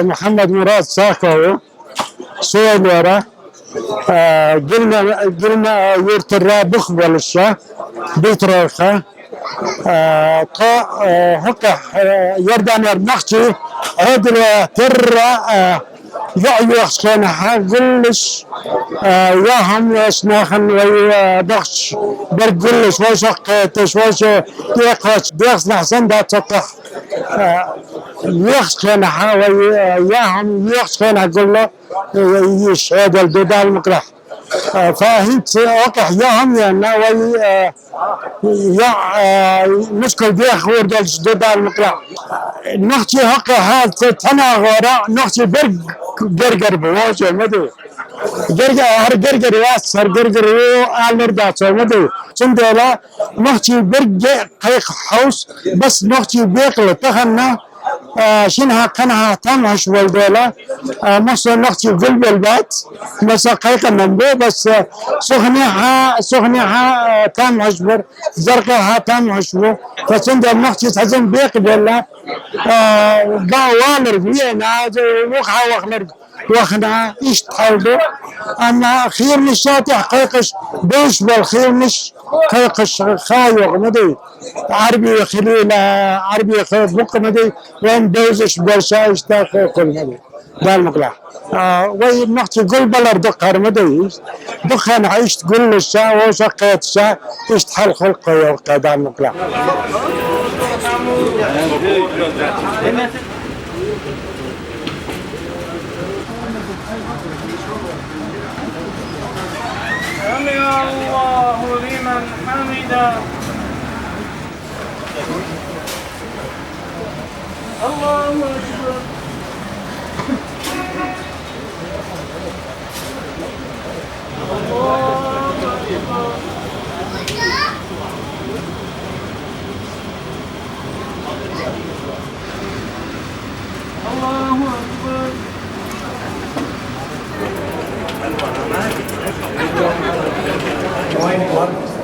محمد مراد ساكو سويلورة قلنا يورت الرابخ والشا بيتروخة هكا يردان النخشي هدر ترى يعيوخ كانها قلش ياهم يسناخن ويدخش برقلش ويشقيتش ويقوش ديخس نحسن دا تقح يخس كانها وياهم يخس كانها قلو يشهد الدودال مقرح فهمت وقح ياهم يعني مشكل بيخ ورد الدودال مقرح نختي هكا هاد تناغورا نختي برجر بواجه مدو برجر واس برجر النردات مدو سندلا نختي برجر قيق حوس بس نختي بيقل تخنا شنها كانها تمهش والدولا مصر نختي قلب البات بس قيق النبو بس سخنها تمهش بر زرقها تمهش بو فسندل نختي تحزن بيقل ولا والر بينا وخا وخنر وخنا ايش تحولوا اما خير نشاتي حقيقش بيش بالخير مش حقيقش خايق مدي عربي خليل عربي خير بق مدي وين دوزش برشا اشتاق كل مدي دال مقلع وي نحكي قل بلر دقر مدي دق انا عشت قل الشا وشقيت الشا ايش تحل خلقه يوقع دال مقلع سمع الله لمن حمده الله أكبر الله أكبر الله أكبر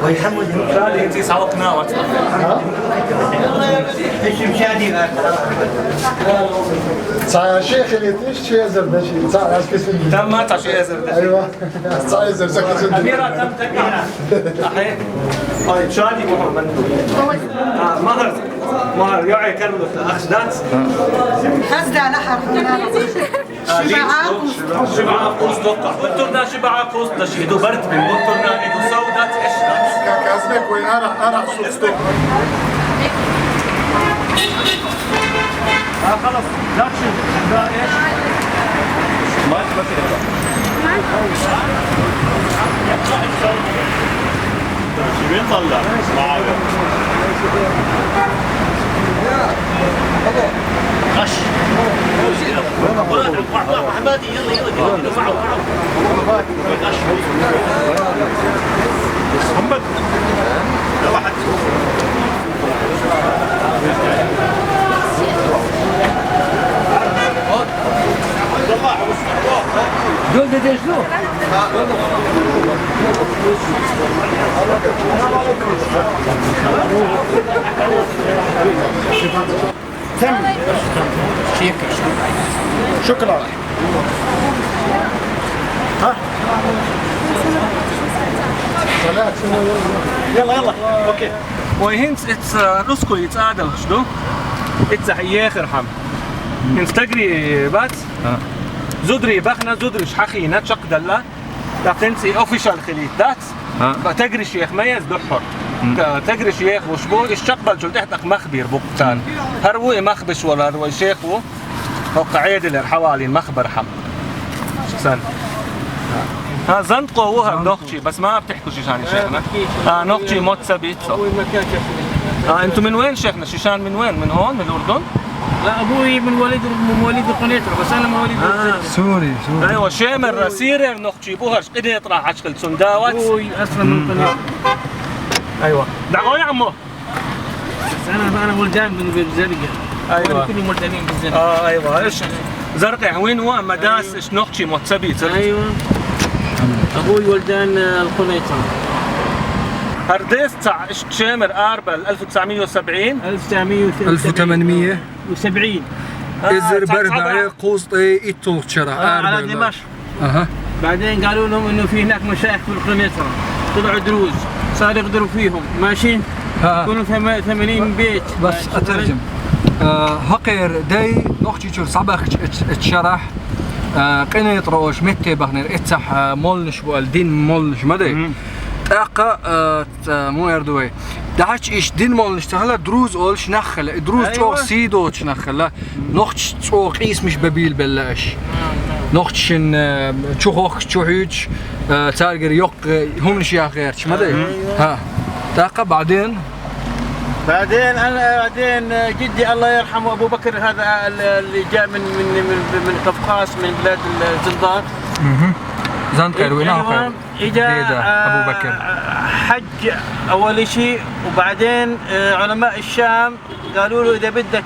ويحمد المشاهدين انت سوقنا ايش مشاهدين صار شيخ اللي تيش شيء زردشي صار اسكت تم ما تعرف شيء زردشي ايوه صار زردشي اميره تم تقع احي هاي شادي محمد مهر يعي كلمه اخذات خزدة نحر شبعة قوس دقة وانترنا شبعة قوس دشيدو برد من وانترنا ايدو سودات اشنات كازمك وين انا صوت دقة خلص لا تشيل لا ايش ما تبكي وين طلع غش حمادي يلا دفعوا غش محمد يلا حد دول بدي شنو؟ تم شكرا ها يلا اوكي وهنت اتس رسكو يتعادل شنو؟ اتس حياخر حم انت تجري بات زودري بخنا زودري شحخي نتشق دلا تنسي اوفيشال خليت ذات تجري شيخ ميز دحر تجري شيخ وشبو الشقبل شو تحتك مخبر بوقتان هروي مخبش ولا هروي شيخو هو قاعد حوالي المخبر حم شكسان ها زنقو هو نوخشي بس ما بتحكوا شيء ثاني شيخنا نوخشي موت ثابت انتم من وين شيخنا؟ شيشان من وين؟ من هون من الاردن؟ لا ابوي من مواليد القنيطره بس انا مواليد سوري ايوه شامر سيرر نختي بوهرش قنيطره عشقل سنداوات ابوي اصلا من القنيطره. ايوه دعوه يا عمو. بس انا ولدان من الزرقاء. ايوه كلهم ولدانين بالزرقاء. ايوه ايش زرقاء وين هو مداس ايش نختي موتسبي ايوه ابوي ولدان القنيطره. هرديس تاع شامر اربل 1970 1870 ازر بربعي قوسطي اتول شرع على دمشق. بعدين قالوا لهم انه في هناك مشايخ في القنيطره طلعوا دروز صار يقدروا فيهم ماشي يكونوا 80 بيت. بس اترجم هقير داي نختي شو صباح اتشرح قنيطروش متى بغنر اتسح مولنش والدين مولنش مدري تاقا مو يردوي داش ايش دين مولنش تهلا دروز اولش نخل دروز تو سيدوش نخل نختش تو قيس مش ببيل بلاش نختشن تشوخ تشوهيج تارجر يق هم نشيا غيرش مدري ها تاقا بعدين جدي الله يرحمه ابو بكر هذا اللي جاء من قفقاس من بلاد الزنبار. زنقر وين اجا ابو بكر حج اول شيء وبعدين علماء الشام قالوا له اذا بدك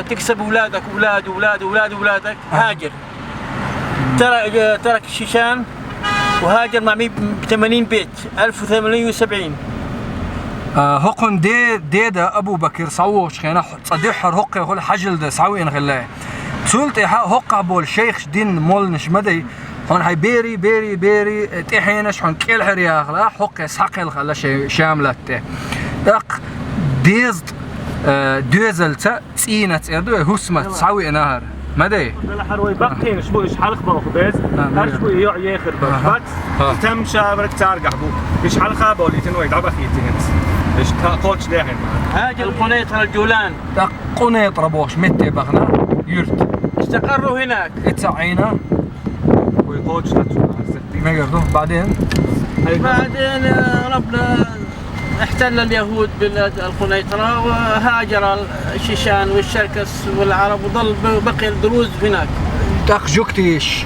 تكسب اولادك اولادك هاجر. ترك الشيشان وهاجر مع 80 بيت 1870. هقن ديدا ابو بكر صوش خينا صديحر هق يقول حجل ده سعوي انغلاه سولتي هق بول شيخ دين مولنش مدي هون هاي بيري تحينش هون كل حريا خلا حق يسحق الخلا شاملته دق ديزد دوزلتا تسينت ادو هسمت سعوي نهر مدي لا حروي بقين شبو ايش حلق بو خبز هرشبو ياخر بس تم شابرك تارجع بو ايش حلقه بولي تنوي دعبه خيتينس ايش كوتش داهن هاجر القنيطره الجولان دق قنيطره بوش متى بغنا يرت استقروا هناك اتسعينا ويكوتش ما يقدروا بعدين ربنا احتل اليهود بلاد القنيطرة وهاجر الشيشان والشركس والعرب وظل بقي الدروز هناك. تاق جوكتش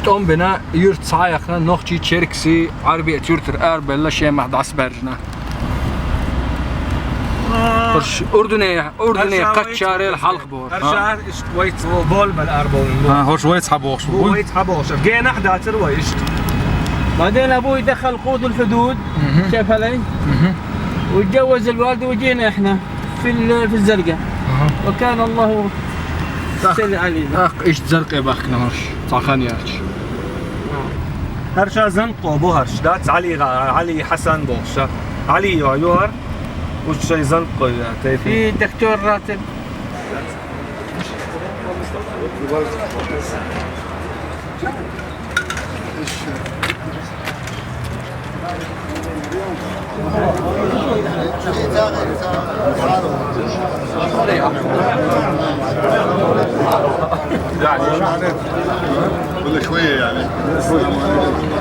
تقوم بنا يرت صايقنا نوختي تشيركسي عربية يرتر اربل شيء ما دعس برجنا. أردنية قد شاري الحلق بور. هرشار إيش ويت بول بالأربعين. هوش ويت حبوش. ويت حبوش. جينا أحد تروي إيش. بعدين أبوي دخل قود الحدود شاف علي وتجوز الوالد وجينا إحنا في الزرقاء وكان الله سل علينا. إيش زرقاء بخنا هرش صاخانياتش. هرشا زنقو بوهرش دات علي حسن بوهرش علي يعيور وش شيء زنقو يا تيفي. في دكتور راتب. كل شوية يعني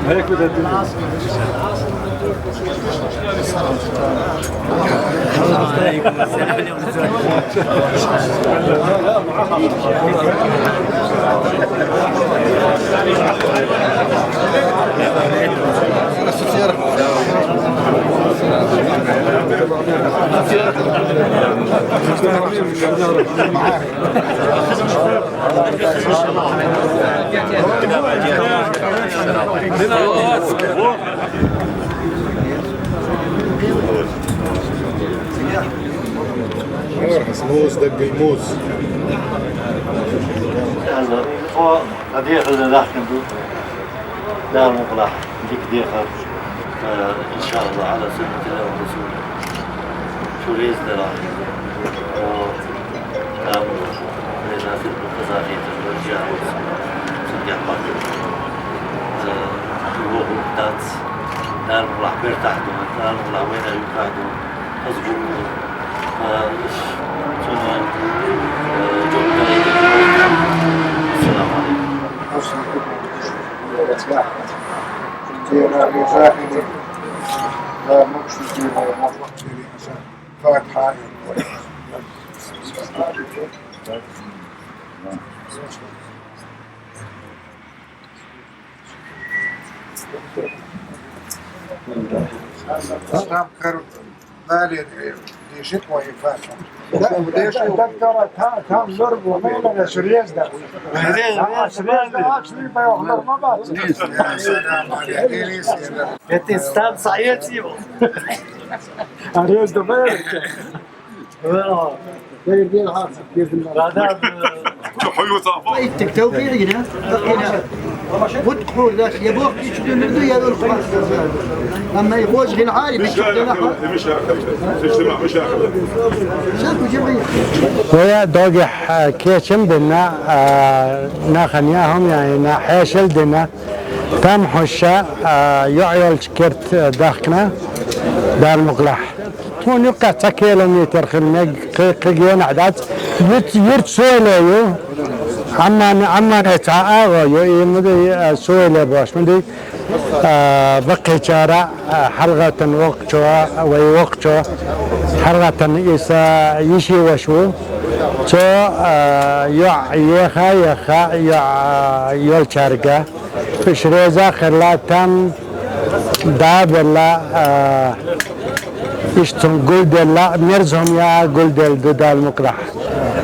هيك بدها موز دق الموز هذه خلينا نحكي دار مقلع ديك ديخر ان شاء الله على سنة الله ورسوله شو ليز دراهم وتعامل لنا في القزاقية الرجاء وصديق باكر هو مقتات دار مقلع بيرتاحدو دار مقلع وين يقعدو أصبحوا السلام عليكم. لا مقصد فاتحة بالي دي شتوى يفاشل دكتورة تام ضربوا ميلا سورياز ده سورياز ده اكشلي بيوحضر ما بعد يا سلام عليك انت استاذ صحيح سيبه سورياز ده بالك توفيق هنا وتقول ذاك يبوك يشتون ردو يا ذو الخلاص اما يخوش غير عارف شاكو جميع ويا دوجح كيشم دنا ناخنياهم يعني ناحيشل دنا تم حشا يعيل شكرت داخنا دار المقلح تون يقع كيلومتر خلنا قيقين عدد يرت سويليو عما نتعاغيو يمدي سويلي باش مدي بقي شارع حلقة وقتها ويوقتها حلقة إسا يشي وشو تو يخا يول شارقة فشريزا خلاتم دابلا اشتم قلدل لا مرزهم يا قلدل دودال مقلح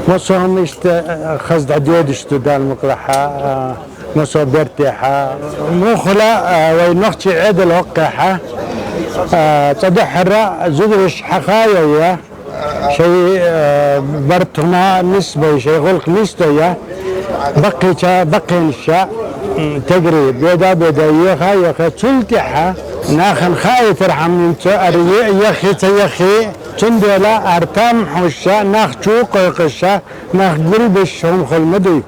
مصهم اشت خزد عدود اشتو دال مقلحة مصو برتيحة مخلا وينختي عدل وقحة تدحر زدرش حخايا شيء برتنا نسبة شيء غلق نسبة بقي الشاء تجري بيدا يخا تلتحة ناخن خايف رحم انت يخي تندلا ارتام حوشا ناخ شوق قشا ناخ قلبش هم خلمدي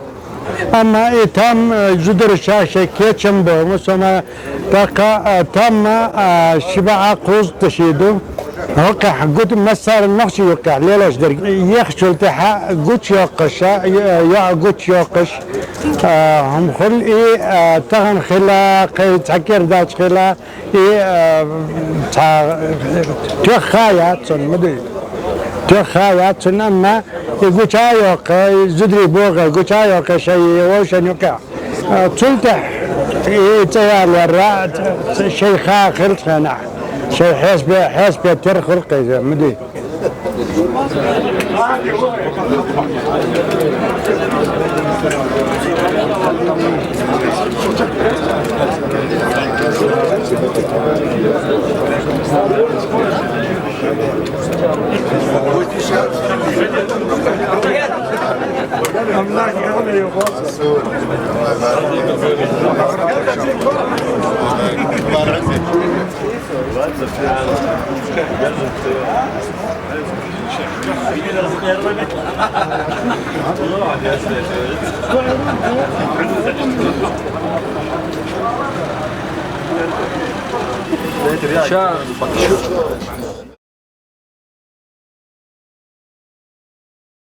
اما اتام جدر شاشة كيتشم بو مسوما تاقا تام شبع قوز تشيدو وقع قد مسار النقش يوقع ليلاش درق يخشل تحا قد يوقشا يا قد يوقش هم خل ايه تغن خلا تحكير داش خلا ايه تخايات مدري تخايات اما يقوشا يوقع زدري بوغا يقوشا يوقع شيء وشن يوقع تلتح ايه تيال الرات شيء خاخر خناح شيء حسب ترخل قيزة مدري شاف